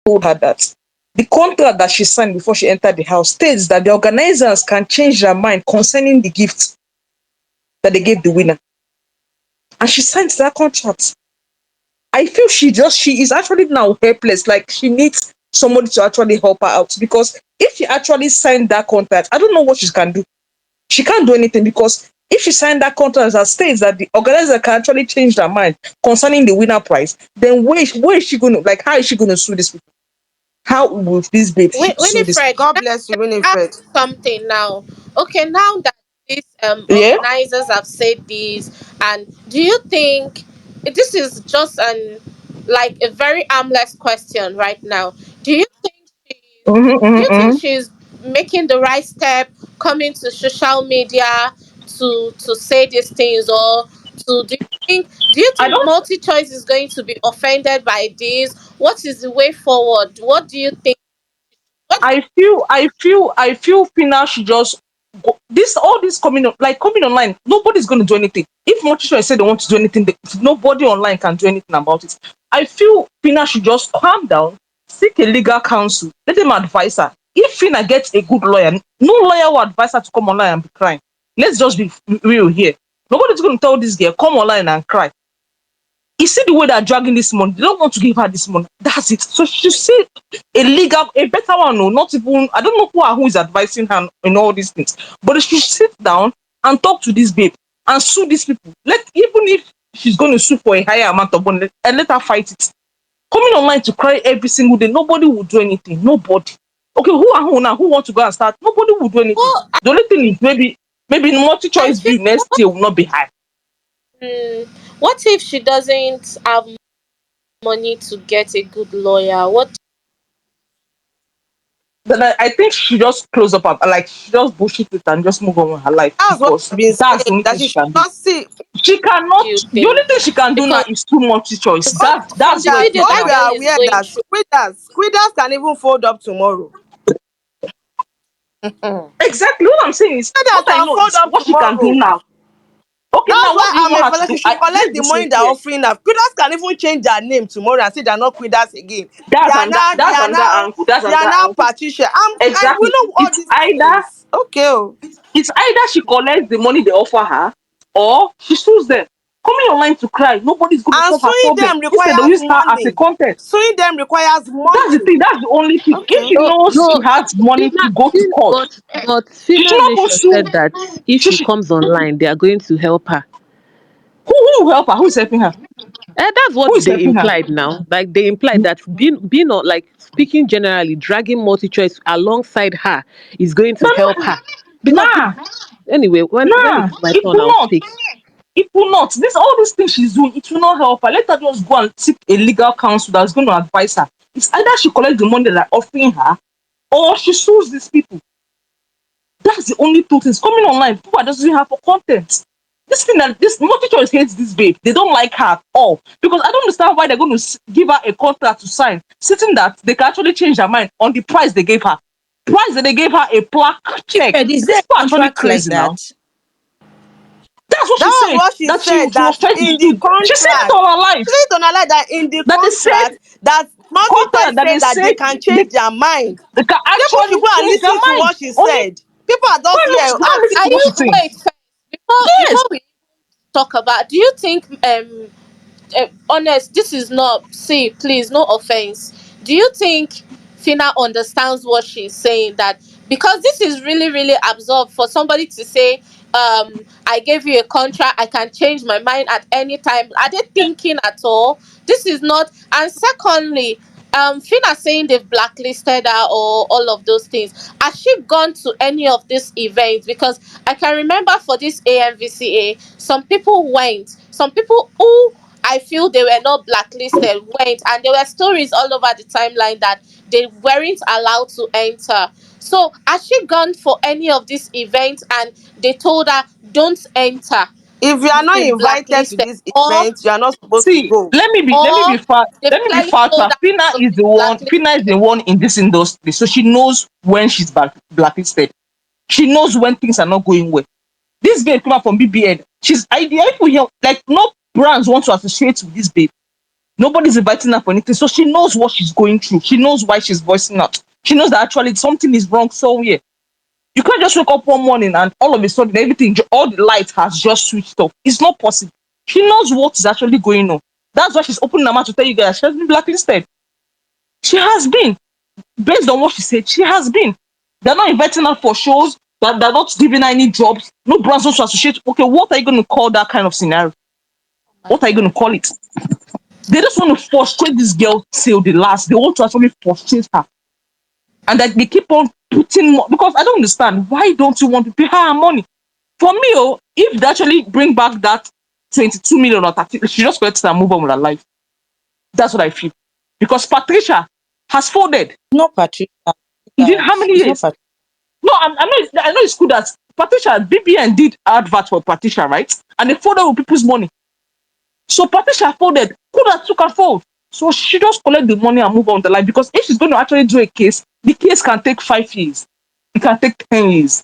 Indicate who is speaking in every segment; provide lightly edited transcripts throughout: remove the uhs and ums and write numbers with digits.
Speaker 1: told her that the contract that she signed before she entered the house states that the organizers can change their mind concerning the gift that they gave the winner. And she signed that contract. I feel she is actually now helpless. Like she needs somebody to actually help her out, because if she actually signed that contract, I don't know what she can do. She can't do anything, because if she signed that contract that states that the organizer can actually change their mind concerning the winner prize, then where is she going to, like, how is she going to sue this people? How will this babe sue this people?
Speaker 2: Winifred,
Speaker 3: God bless you,
Speaker 2: ask
Speaker 3: Winifred.
Speaker 2: something now. Okay, now that these
Speaker 1: Yeah.
Speaker 2: organizers have said this, and do you think this is just an like a very harmless question right now? Do you think she's
Speaker 1: Mm-hmm,
Speaker 2: do you
Speaker 1: mm-hmm,
Speaker 2: think
Speaker 1: mm-hmm.
Speaker 2: she's making the right step coming to social media to say these things, or to do you
Speaker 1: I
Speaker 2: think
Speaker 1: don't.
Speaker 2: multi choice is going to be offended by this? What is the way forward? What do you think? What
Speaker 1: I feel Phyna should just go. This all this coming online. Nobody's going to do anything. If Motisha said they want to do anything, nobody online can do anything about it. I feel Phyna should just calm down, seek a legal counsel, let them advise her. If Phyna gets a good lawyer, no lawyer will advise her to come online and be crying. Let's just be real here. Nobody's going to tell this girl come online and cry. You see the way they're dragging this money. They don't want to give her this money. That's it. So she see a better one. No, not even. I don't know who is advising her in all these things. But she should sit down and talk to this babe and sue these people. Even if she's going to sue for a higher amount of money, and let her fight it. Coming online to cry every single day, nobody will do anything. Nobody. Okay, who now? Who want to go and start? Nobody will do anything.
Speaker 2: well,
Speaker 1: The only thing is maybe
Speaker 2: I
Speaker 1: multi-choice
Speaker 2: feel
Speaker 1: view next year will not be high.
Speaker 2: mm, what if she doesn't have money to get a good lawyer? What
Speaker 1: Then I think she just close up like she just bullshit it and just move on with her life,
Speaker 3: That's what
Speaker 1: because
Speaker 3: I've been
Speaker 1: that's the
Speaker 3: saying.
Speaker 1: only
Speaker 3: That
Speaker 1: thing
Speaker 3: she
Speaker 1: she
Speaker 3: should
Speaker 1: can do.
Speaker 3: not see.
Speaker 1: She
Speaker 2: do
Speaker 1: cannot.
Speaker 2: you
Speaker 1: The only
Speaker 2: think?
Speaker 1: thing she can do now
Speaker 2: Because
Speaker 1: is too multi-choice. That's the
Speaker 2: from the
Speaker 1: only
Speaker 3: That
Speaker 2: video
Speaker 1: thing she
Speaker 3: boy,
Speaker 2: that
Speaker 3: we
Speaker 1: can
Speaker 2: girl
Speaker 3: are
Speaker 1: do.
Speaker 2: is
Speaker 3: aware
Speaker 2: going
Speaker 3: that
Speaker 2: through,
Speaker 3: squeeders can even fold up tomorrow. Squeeders
Speaker 1: Exactly what I'm saying is what I
Speaker 3: can
Speaker 1: know
Speaker 3: fold
Speaker 1: is
Speaker 3: up
Speaker 1: what she can do
Speaker 3: tomorrow.
Speaker 1: now. Okay,
Speaker 3: That's
Speaker 1: now
Speaker 3: why
Speaker 1: what do you
Speaker 3: I'm
Speaker 1: want
Speaker 3: a
Speaker 1: her to
Speaker 3: fellow.
Speaker 1: do?
Speaker 3: She should collect
Speaker 1: Let's
Speaker 3: the
Speaker 1: be saying
Speaker 3: money they're
Speaker 1: here.
Speaker 3: offering now. Squeeders can even change their name tomorrow and say they're not Squeeders again.
Speaker 1: That's another that's another angle. That's
Speaker 3: They are
Speaker 1: another
Speaker 3: now
Speaker 1: angle.
Speaker 3: Patricia. And we
Speaker 1: Exactly.
Speaker 3: know all
Speaker 1: It's
Speaker 3: these
Speaker 1: either
Speaker 3: things. Okay. Oh.
Speaker 1: it's either she collects the money they offer her, or she sues them. Coming online to cry, nobody's going to
Speaker 3: And
Speaker 1: solve her
Speaker 3: suing
Speaker 1: problem.
Speaker 3: them
Speaker 1: Instead, they'll
Speaker 3: requires
Speaker 1: use her as a
Speaker 3: money.
Speaker 1: content.
Speaker 3: Suing them requires
Speaker 1: That's the
Speaker 3: money.
Speaker 1: thing. That's the only thing. If
Speaker 3: Okay.
Speaker 1: she
Speaker 4: No,
Speaker 1: knows she
Speaker 4: no,
Speaker 1: has money to go to court,
Speaker 4: but
Speaker 1: she should
Speaker 4: Phyna
Speaker 1: not go
Speaker 4: Nation
Speaker 1: sue.
Speaker 4: said that if
Speaker 1: She
Speaker 4: she
Speaker 1: should,
Speaker 4: comes online, they are going to help her.
Speaker 1: who will help her? Who is helping her?
Speaker 4: That's
Speaker 1: Who
Speaker 4: what
Speaker 1: is
Speaker 4: they
Speaker 1: helping her?
Speaker 4: implied now. Like they implied that being on, like speaking generally, dragging multi-choice alongside her is going to
Speaker 1: No,
Speaker 4: help her. Because
Speaker 1: nah,
Speaker 4: anyway, when
Speaker 1: nah.
Speaker 4: it's my
Speaker 1: It
Speaker 4: turn,
Speaker 1: will
Speaker 4: I'll
Speaker 1: not.
Speaker 4: speak.
Speaker 1: It will not. This all these things she's doing, it will not help her. Let her just go and seek a legal counsel that's going to advise her. It's either she collects the money that they're offering her, or she sues these people. That's the only two things. Coming online, people are just using her for content. This thing that this multi-choice hates this babe. They don't like her at all. Because I don't understand why they're going to give her a contract to sign, sitting that they can actually change their mind on the price they gave her. Price that they gave her a plaque check.
Speaker 5: Fred, is there
Speaker 1: These
Speaker 5: a
Speaker 1: people are actually
Speaker 5: contract like
Speaker 1: crazy
Speaker 5: that?
Speaker 1: now. That's what she
Speaker 3: That was
Speaker 1: said.
Speaker 3: what she
Speaker 1: That
Speaker 3: said,
Speaker 1: she
Speaker 3: that
Speaker 1: was trying to
Speaker 3: in the
Speaker 1: sue. She said it
Speaker 3: contract.
Speaker 1: all her
Speaker 3: She
Speaker 1: life.
Speaker 3: said on her life that in the
Speaker 1: That they said
Speaker 3: contract that multi-choice
Speaker 1: contract that they
Speaker 3: said that they
Speaker 1: said
Speaker 3: can
Speaker 1: they,
Speaker 3: change their mind.
Speaker 1: they can
Speaker 3: People should
Speaker 1: actually
Speaker 3: go and
Speaker 1: change their
Speaker 3: listen to
Speaker 1: mind.
Speaker 3: what she
Speaker 1: Only
Speaker 3: said. People are
Speaker 1: why
Speaker 3: just
Speaker 1: not
Speaker 3: here
Speaker 1: go and listen
Speaker 3: acting.
Speaker 2: are
Speaker 1: to what
Speaker 2: you
Speaker 1: she's saying?
Speaker 2: wait first
Speaker 1: Yes.
Speaker 2: before we talk about? Do you think honest? This is not. See, please, no offense. Do you think Fina understands what she's saying? That because this is really, really absurd for somebody to say, I gave you a contract, I can change my mind at any time. Are they thinking at all? This is not. And secondly, Fina saying they've blacklisted her or all of those things. Has she gone to any of these events? Because I can remember for this AMVCA, some people went. Some people who I feel they were not blacklisted went, and there were stories all over the timeline that they weren't allowed to enter. So has she gone for any of these events and they told her don't enter?
Speaker 3: If you are
Speaker 2: You've
Speaker 3: not
Speaker 2: been
Speaker 3: invited to
Speaker 2: blacklisted,
Speaker 3: this
Speaker 2: or
Speaker 3: event, you are not supposed to
Speaker 1: See,
Speaker 3: go.
Speaker 2: or they've
Speaker 1: let me be
Speaker 2: clearly
Speaker 1: far.
Speaker 2: told her
Speaker 1: Fina
Speaker 2: you've
Speaker 1: is
Speaker 2: been
Speaker 1: the one. Fina is
Speaker 2: blacklisted.
Speaker 1: the one in this industry, so she knows when she's blacklisted. She knows when things are not going well. This babe came out from BBN. She's idea. If we hear like no brands want to associate with this babe. Nobody's inviting her for anything. So she knows what she's going through. She knows why she's voicing out. She knows that actually something is wrong somewhere. You can't just wake up one morning and all of a sudden everything, all the light has just switched off. It's not possible. She knows what is actually going on. That's why she's opening her mouth to tell you guys she has been blacklisted. She has been. Based on what she said, she has been. They're not inviting her for shows. They're not giving her any jobs. No brands to associate. Okay, what are you going to call that kind of scenario? What are you going to call it? They just want to frustrate this girl till the last. They want to actually frustrate her. And that they keep on putting more, because I don't understand. Why don't you want to pay her money? For me, oh, if they actually bring back that 22 million or 30, she just collects and move on with her life. That's what I feel. Because Patricia has folded.
Speaker 3: Not Patricia.
Speaker 1: In how many
Speaker 3: It's not
Speaker 1: years?
Speaker 3: Patricia.
Speaker 1: No, I know it's good that Patricia, BBN did advert for Patricia, right? And they folded with people's money. So Patricia folded. Could have took her fold. So she just collect the money and move on with the life. Because if she's going to actually do a case, the case can take 5 years. It can take 10 years.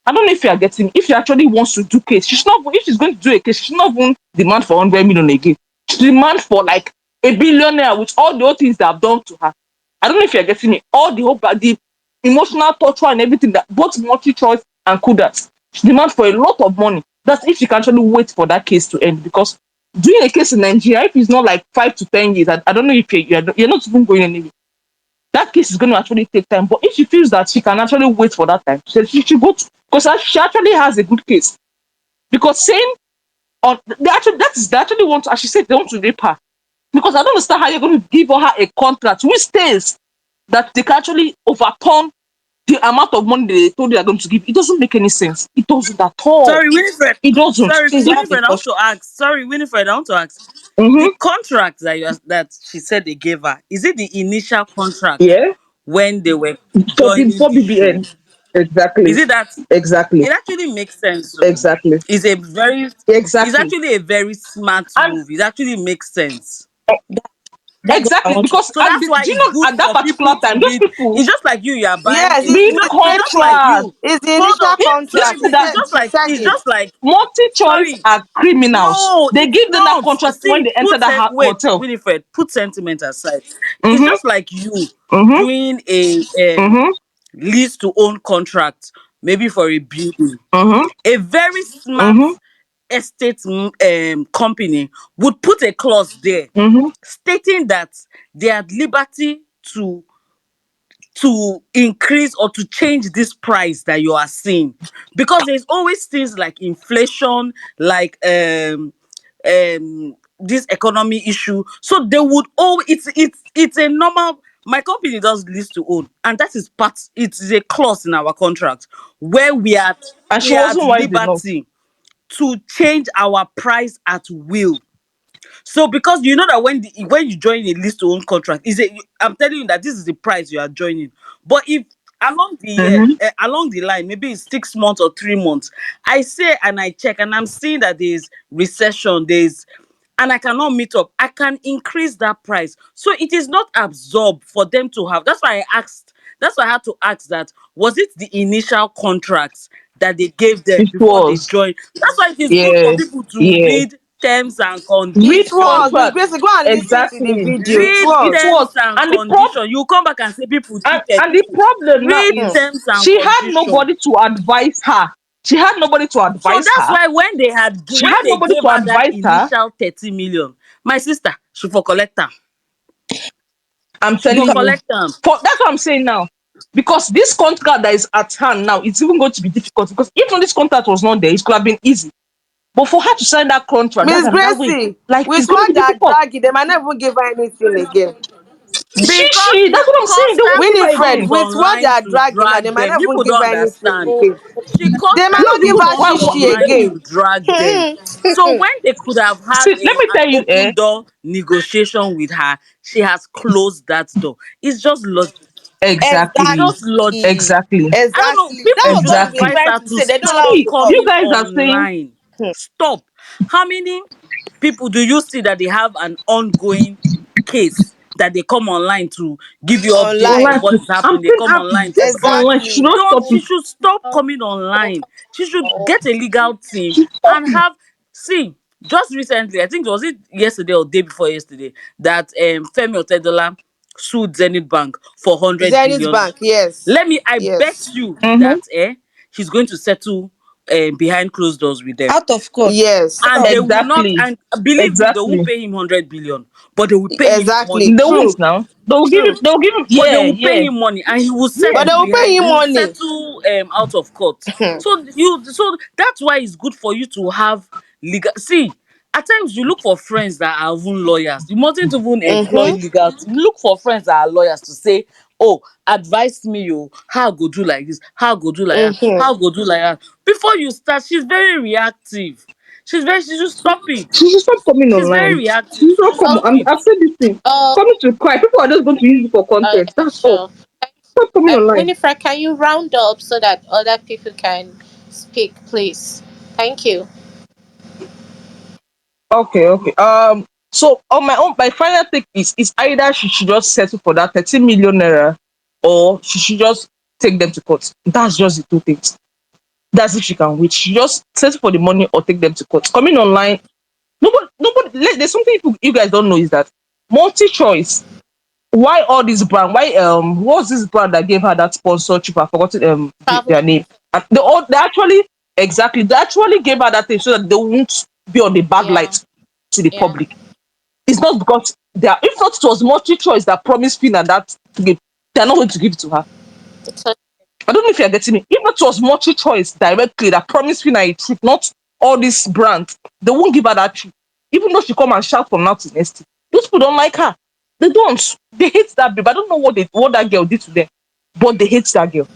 Speaker 1: I don't know if you are getting, if she actually wants to do case, she's not, if she's going to do a case, she's not even demand for 100 million again. She demand for like a billionaire with all the other things that have done to her. I don't know if you're getting me. All the hope, the emotional torture and everything that both multi-choice and kudas. She demand for a lot of money. That's if she can actually wait for that case to end. Because doing a case in Nigeria, if it's not like 5 to 10 years, I don't know if you're not even going anywhere. That case is going to actually take time. But if she feels that she can actually wait for that time, she should go to, because she actually has a good case. Because saying on they actually want to, as she said, they want to rape her. Because I don't understand how you're going to give her a contract which states that they can actually overturn the amount of money they told you they're going to give. It doesn't make any sense. It doesn't at all.
Speaker 5: Sorry, Winifred.
Speaker 1: It doesn't.
Speaker 5: Sorry,
Speaker 3: Please, I have a
Speaker 5: Winifred. I want
Speaker 3: question.
Speaker 5: to ask. Sorry, Winifred. I want to ask.
Speaker 1: Mm-hmm.
Speaker 5: The contract that she said they gave her, is it the initial contract
Speaker 1: Yeah.
Speaker 5: when they were
Speaker 1: For
Speaker 5: joining the show?
Speaker 1: BBN. Exactly.
Speaker 5: Is it that?
Speaker 1: Exactly.
Speaker 5: It actually makes sense. So
Speaker 1: Exactly.
Speaker 5: it's a very, it's
Speaker 1: Exactly.
Speaker 5: actually a very smart
Speaker 1: And
Speaker 5: move. It actually makes sense.
Speaker 3: That's what I
Speaker 1: exactly
Speaker 3: want to.
Speaker 1: because
Speaker 5: So that's why
Speaker 1: do you
Speaker 5: it's
Speaker 1: know
Speaker 5: good
Speaker 1: at that
Speaker 5: for
Speaker 1: particular
Speaker 5: people to
Speaker 1: time, those
Speaker 5: be.
Speaker 1: people
Speaker 5: It's just like you are buying
Speaker 3: Yes,
Speaker 5: a.
Speaker 1: the
Speaker 5: It's just like
Speaker 1: contract.
Speaker 5: you.
Speaker 3: it's the
Speaker 5: Hold
Speaker 3: initial
Speaker 5: on.
Speaker 1: These
Speaker 3: contract.
Speaker 1: people
Speaker 3: She
Speaker 5: Listen. It's
Speaker 1: that
Speaker 3: said
Speaker 5: just
Speaker 3: she
Speaker 5: like.
Speaker 3: said
Speaker 5: It's
Speaker 3: it.
Speaker 5: just like.
Speaker 1: multi-choice
Speaker 5: Sorry.
Speaker 1: are criminals.
Speaker 5: No,
Speaker 1: They
Speaker 5: it's
Speaker 1: give them that
Speaker 5: not.
Speaker 1: contract when
Speaker 5: See,
Speaker 1: they enter
Speaker 5: put
Speaker 1: the
Speaker 5: it. Wait,
Speaker 1: hotel.
Speaker 5: Winifred. Put sentiment aside. It's
Speaker 1: Mm-hmm.
Speaker 5: just like you
Speaker 1: Mm-hmm.
Speaker 5: doing a
Speaker 1: Mm-hmm.
Speaker 5: lease to own contract, maybe for a building.
Speaker 1: Mm-hmm.
Speaker 5: A very smart
Speaker 1: Mm-hmm.
Speaker 5: estate company would put a clause there
Speaker 1: Mm-hmm.
Speaker 5: stating that they had liberty to increase or to change this price that you are seeing, because there's always things like inflation, like this economy issue. So they would it's a normal. My company does lease to own, and that is part, it is a clause in our contract where
Speaker 1: And
Speaker 5: we
Speaker 1: she
Speaker 5: are at
Speaker 1: wasn't wise enough.
Speaker 5: liberty to change our price at will. So because you know that when you join a lease to own contract, I'm telling you that this is the price you are joining. But if
Speaker 1: Mm-hmm.
Speaker 5: along the line, maybe it's 6 months or 3 months, I say and I check and I'm seeing that there's recession, and I cannot meet up, I can increase that price. So it is not absorbed for them to have. That's why I asked. That's why I had to ask that, was it the initial contracts that they gave them
Speaker 1: It
Speaker 5: before they
Speaker 1: was.
Speaker 5: joined? That's why it is good for
Speaker 1: Yeah.
Speaker 5: people to
Speaker 1: Yeah.
Speaker 5: read terms and
Speaker 1: Read
Speaker 3: It
Speaker 5: conditions.
Speaker 3: was. Miss
Speaker 1: contract.
Speaker 3: Gracie, go and listen to the
Speaker 1: Exactly.
Speaker 3: video. It
Speaker 5: Read
Speaker 1: It
Speaker 3: was.
Speaker 1: was.
Speaker 5: terms and
Speaker 1: And the problem
Speaker 5: conditions. You come back and say people cheated
Speaker 1: and the
Speaker 5: you.
Speaker 1: problem now
Speaker 5: Read
Speaker 3: Hmm.
Speaker 1: is
Speaker 5: terms and
Speaker 1: she had
Speaker 5: conditions.
Speaker 1: nobody to advise her. She had nobody to
Speaker 5: So
Speaker 1: advise
Speaker 5: that's
Speaker 1: her.
Speaker 5: why
Speaker 1: She
Speaker 5: when
Speaker 1: had
Speaker 5: they
Speaker 1: nobody
Speaker 5: gave
Speaker 1: to
Speaker 5: her that
Speaker 1: advise her.
Speaker 5: initial 30 million, my sister, she for collect them.
Speaker 1: I'm
Speaker 5: She
Speaker 1: telling
Speaker 5: go
Speaker 1: you.
Speaker 5: collect them.
Speaker 1: That's what I'm saying now. Because this contract that is at hand now, it's even going to be difficult. Because if not this contract was not there, it could have been easy. But for her to sign that contract,
Speaker 3: Miss
Speaker 1: that way,
Speaker 3: Gracie,
Speaker 1: like
Speaker 3: with
Speaker 1: it's going to
Speaker 3: what
Speaker 1: be
Speaker 3: they are
Speaker 1: difficult.
Speaker 3: dragging, they might not even give her anything again.
Speaker 5: Because
Speaker 1: That's what I'm saying. They won't give her
Speaker 3: Winifred,
Speaker 5: comes
Speaker 1: again.
Speaker 3: with what they
Speaker 5: online
Speaker 3: are
Speaker 5: to
Speaker 3: dragging now, they
Speaker 5: drag
Speaker 3: might
Speaker 5: them.
Speaker 3: not even
Speaker 5: People
Speaker 3: give
Speaker 5: don't
Speaker 3: her anything
Speaker 5: understand.
Speaker 3: again.
Speaker 5: She
Speaker 3: They might not
Speaker 1: No,
Speaker 3: give
Speaker 5: constantly
Speaker 3: her
Speaker 1: because
Speaker 5: comes
Speaker 3: shishi
Speaker 5: online
Speaker 1: let
Speaker 3: again.
Speaker 5: to drag them.
Speaker 3: Hmm.
Speaker 5: So when they could have had
Speaker 1: see, let me
Speaker 5: an
Speaker 1: tell you,
Speaker 5: open door negotiation with her, she has closed that door. It's just logic. It's
Speaker 1: exactly,
Speaker 5: just logic.
Speaker 3: Exactly.
Speaker 1: exactly,
Speaker 5: I don't know.
Speaker 3: Exactly. That
Speaker 5: People
Speaker 3: was
Speaker 5: should
Speaker 3: what we've been
Speaker 1: exactly.
Speaker 5: advise
Speaker 3: trying
Speaker 5: her
Speaker 3: to
Speaker 5: to
Speaker 3: say. They don't
Speaker 5: stop
Speaker 3: allow us
Speaker 1: See,
Speaker 3: to talk.
Speaker 1: you
Speaker 5: coming
Speaker 1: guys are saying
Speaker 5: online. Stop. How many people do you see that they have an ongoing case that they come online to give you updates
Speaker 3: Online.
Speaker 5: of
Speaker 1: online.
Speaker 5: what is
Speaker 1: I'm
Speaker 5: happening? They
Speaker 1: saying
Speaker 5: come online to
Speaker 1: this
Speaker 5: drag.
Speaker 1: online. She should
Speaker 3: Exactly.
Speaker 1: not
Speaker 5: Don't
Speaker 1: stop
Speaker 5: She
Speaker 1: it.
Speaker 5: should stop coming online. She should get a legal team
Speaker 1: She stop
Speaker 5: and
Speaker 1: it.
Speaker 5: have see. just recently, I think was it yesterday or day before yesterday, that Femi Otedola sued Zenith Bank for 100
Speaker 3: Zenith
Speaker 5: billion.
Speaker 3: Bank, yes.
Speaker 5: Let me, I bet
Speaker 3: Yes.
Speaker 5: you
Speaker 1: Mm-hmm.
Speaker 5: that he's going to settle behind closed doors with them.
Speaker 6: Out of court.
Speaker 3: Yes.
Speaker 5: And they will not,
Speaker 1: Exactly.
Speaker 5: and believe me, they won't
Speaker 1: Exactly.
Speaker 5: pay him 100 billion, but they will pay him
Speaker 3: Exactly.
Speaker 5: money.
Speaker 1: They
Speaker 3: True.
Speaker 1: won't now. They'll give him.
Speaker 5: True.
Speaker 1: They'll give him.
Speaker 5: But they
Speaker 1: Yeah,
Speaker 5: will pay
Speaker 1: yeah,
Speaker 5: him money, and he will
Speaker 3: But they
Speaker 5: settle
Speaker 1: yeah.
Speaker 3: will pay
Speaker 5: behind,
Speaker 3: him
Speaker 5: he will
Speaker 3: money.
Speaker 5: settle out of court. So that's why it's good for you to have legal. See, at times you look for friends that are even lawyers. You mustn't even employ
Speaker 3: Mm-hmm.
Speaker 5: legal team. Look for friends that are lawyers to say, oh, advise me, oh, how go do like this, how go do like that,
Speaker 3: Mm-hmm.
Speaker 5: how go do like that. Before you start, she's very reactive. She should stop it.
Speaker 1: She should stop coming
Speaker 5: She's very
Speaker 1: online.
Speaker 5: reactive.
Speaker 1: She should
Speaker 5: She
Speaker 1: not
Speaker 5: should
Speaker 1: come.
Speaker 5: stop
Speaker 2: Okay.
Speaker 1: And
Speaker 5: it.
Speaker 1: I've said this thing.
Speaker 2: Uh,
Speaker 1: Coming to cry. People are just going to use it for content.
Speaker 2: yeah,
Speaker 1: That's all.
Speaker 2: sure.
Speaker 1: Stop coming online.
Speaker 2: Winifred, can you round up so that other people can speak, please? Thank you.
Speaker 1: Okay, okay. So on my own, my final take is either she should just settle for that 30 million naira, or she should just take them to court. That's just the two things. That's if she can wait. She just settle for the money or take them to court. Coming online, there's something you guys don't know is that multi-choice. Why all this brand? Why what's this brand that gave her that sponsorship? I forgotten
Speaker 2: Travel.
Speaker 1: their name. And they actually exactly they actually gave her that thing so that they won't be on the bad
Speaker 2: Yeah,
Speaker 1: light to the
Speaker 2: yeah.
Speaker 1: public. It's not because they are, if not it was multi-choice that promised Phyna that they're not going to give it to her.
Speaker 2: It's a,
Speaker 1: I don't know if you're getting me. If it was multi-choice directly that promised Phyna a trip, not all these brands, they won't give her that trip. Even though she come and shout from now to next year. Those people don't like her. They don't. They hate that babe. I don't know what that girl did to them, but they hate that girl.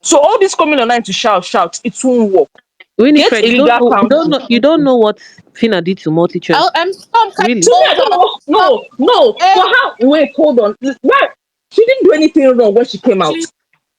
Speaker 1: So all this coming online to shout, it won't work. Get
Speaker 4: Winifred,
Speaker 1: a legal counsel.
Speaker 4: you don't know what Fina did to multi choice.
Speaker 2: Can you
Speaker 1: To
Speaker 4: Really?
Speaker 1: me, I
Speaker 2: hold
Speaker 1: don't
Speaker 2: on?
Speaker 1: know.
Speaker 2: Stop.
Speaker 1: No. For
Speaker 2: Hey,
Speaker 1: her, wait, hold on. Why? She didn't do anything wrong when she came out.
Speaker 2: please.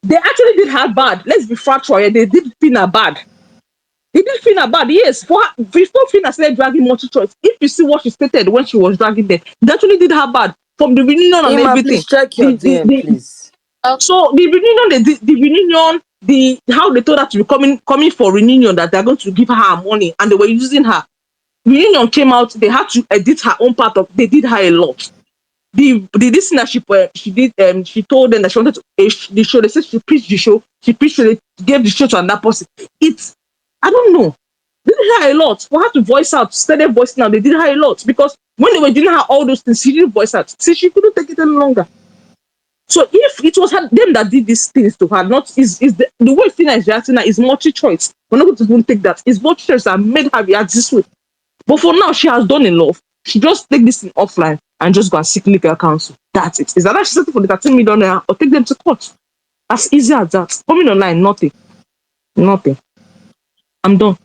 Speaker 1: They actually did her bad. Let's be factual. Yeah, they did Phyna bad. They did Phyna bad, yes. For her, before Phyna started dragging multi-choice, if you see what she stated when she was dragging them, they actually did her bad from the reunion and
Speaker 3: Ima,
Speaker 1: everything.
Speaker 3: please check your DM, please.
Speaker 2: Okay.
Speaker 1: So the reunion, they did the reunion, the how they told her to be coming for reunion, that they're going to give her money, and they were using her. Reunion came out, they had to edit her own part of. They did her a lot. The listenership she did she told them that she wanted to the show. They said she preached the show. She preached it, gave the show to another person. It's I don't know. They did her a lot. For her to voice out, started voicing out. They did her a lot because when they were doing her all those things, she didn't voice out. See, she couldn't take it any longer. So if it was them that did these things to her, not is the way Phyna is reacting now is multi-choice. We're not going to even take that. It's multi-choice that made her react this way. But for now, she has done enough. She just take this thing offline and just go and seek legal counsel. That's it. Is that she settle for the 13 million naira or take them to court? As easy as that. Coming online, nothing. Nothing. I'm done.